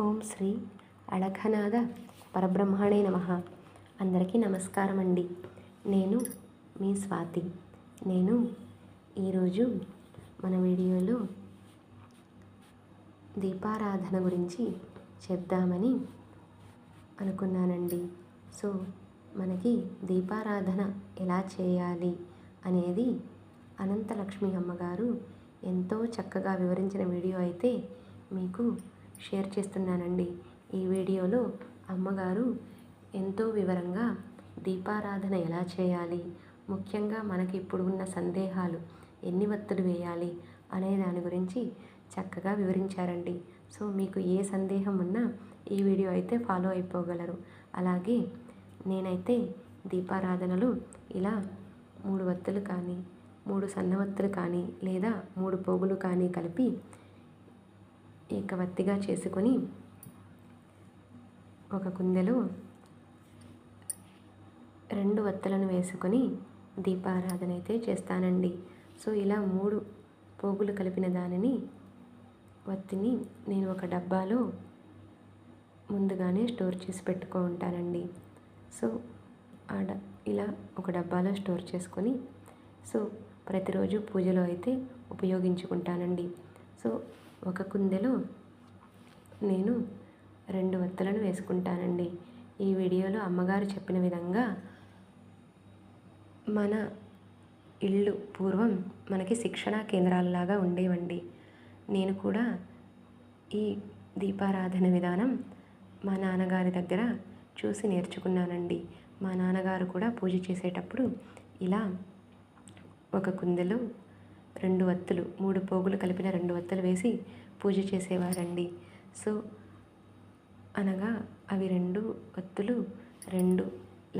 ఓం శ్రీ అళఘనాథ పరబ్రహ్మణే నమః. అందరికీ నమస్కారం అండి. నేను మీ స్వాతి. నేను ఈరోజు మన వీడియోలో దీపారాధన గురించి చెప్దామని అనుకున్నానండి. సో మనకి దీపారాధన ఎలా చేయాలి అనేది అనంతలక్ష్మి అమ్మగారు ఎంతో చక్కగా వివరించిన వీడియో అయితే మీకు షేర్ చేస్తున్నానండి. ఈ వీడియోలో అమ్మగారు ఎంతో వివరంగా దీపారాధన ఎలా చేయాలి, ముఖ్యంగా మనకి ఇప్పుడు ఉన్న సందేహాలు ఎన్ని వత్తులు వేయాలి అనే దాని గురించి చక్కగా వివరించారండి. సో మీకు ఏ సందేహం ఉన్నా ఈ వీడియో అయితే ఫాలో అయిపోగలరు. అలాగే నేనైతే దీపారాధనలు ఇలా 3 వత్తులు కానీ, 3 సన్నవత్తులు కానీ, లేదా 3 పోగులు కానీ కలిపి ఏకవత్తిగా చేసుకొని ఒక కుందెలో 2 వత్తులను వేసుకొని దీపారాధన అయితే చేస్తానండి. సో ఇలా 3 పోగులు కలిపిన దానిని వత్తిని నేను ఒక డబ్బాలో ముందుగానే స్టోర్ చేసి పెట్టుకుంటానండి. సో ఇలా ఒక డబ్బాలో స్టోర్ చేసుకొని సో ప్రతిరోజు పూజలో అయితే ఉపయోగించుకుంటానండి. సో ఒక కుందెలో నేను 2 వత్తులను వేసుకుంటానండి. ఈ వీడియోలో అమ్మగారు చెప్పిన విధంగా మన ఇళ్ళు పూర్వం మనకి శిక్షణా కేంద్రాలలాగా ఉండేవండి. నేను కూడా ఈ దీపారాధన విధానం మా నాన్నగారి దగ్గర చూసి నేర్చుకున్నానండి. మా నాన్నగారు కూడా పూజ చేసేటప్పుడు ఇలా ఒక కుందెలో 2 వత్తులు, 3 పోగులు కలిపిన 2 వత్తులు వేసి పూజ చేసేవారండి. సో అనగా అవి 2 వత్తులు 2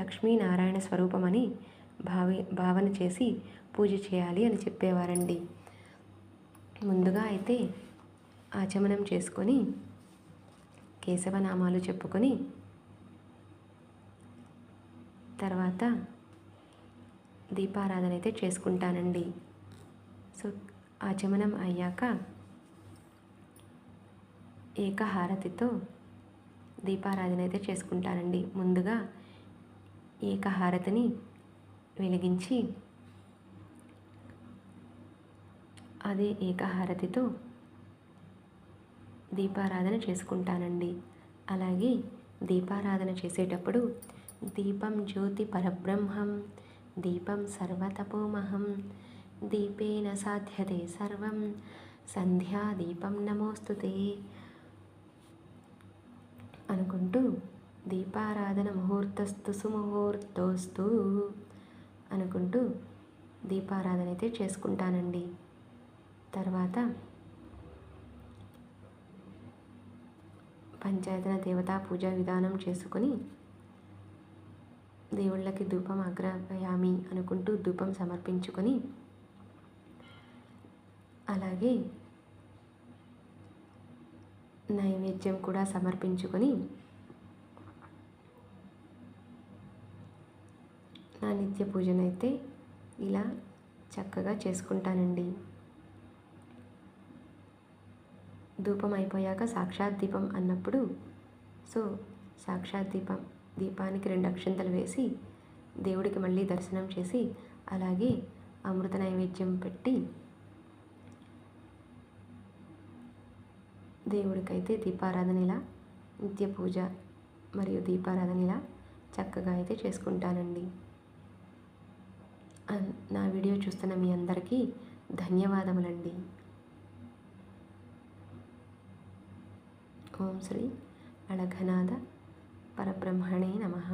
లక్ష్మీనారాయణ స్వరూపమని భావన చేసి పూజ చేయాలి అని చెప్పేవారండి. ముందుగా అయితే ఆచమనం చేసుకొని కేశవనామాలు చెప్పుకొని తర్వాత దీపారాధన అయితే చేసుకుంటానండి. సో ఆచమనం అయ్యాక ఏకహారతితో దీపారాధన అయితే చేసుకుంటానండి. ముందుగా ఏకహారతిని వెలిగించి అదే ఏకహారతితో దీపారాధన చేసుకుంటానండి. అలాగే దీపారాధన చేసేటప్పుడు దీపం జ్యోతి పరబ్రహ్మం, దీపం సర్వతపోమహం, దీపేన సాధ్యతే సర్వం, సంధ్యా దీపం నమోస్తుతే అనుకుంటూ దీపారాధన ముహూర్తస్తు సుముహూర్తోస్తు అనుకుంటూ దీపారాధన అయితే చేసుకుంటానండి. తర్వాత పంచాయతన దేవతా పూజా విధానం చేసుకొని దేవుళ్ళకి ధూపం అగ్రయామి అనుకుంటూ ధూపం సమర్పించుకొని అలాగే నైవేద్యం కూడా సమర్పించుకొని నా నిత్య పూజనైతే ఇలా చక్కగా చేసుకుంటానండి. ధూపం అయిపోయాక సాక్షాత్ దీపం అన్నప్పుడు సో సాక్షాత్ దీపానికి 2 అక్షంతలు వేసి దేవుడికి మళ్ళీ దర్శనం చేసి అలాగే అమృత నైవేద్యం పెట్టి దేవుడికైతే దీపారాధన ఇలా నిత్య పూజ మరియు దీపారాధన ఇలా చక్కగా అయితే చేసుకుంటానండి. నా వీడియో చూస్తున్న మీ అందరికీ ధన్యవాదములండి. ఓం శ్రీ అళఘనాథ పరబ్రహ్మణే నమః.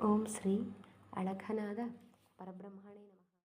ఓం శ్రీ అళఘనాథ పరబ్రహ్మణే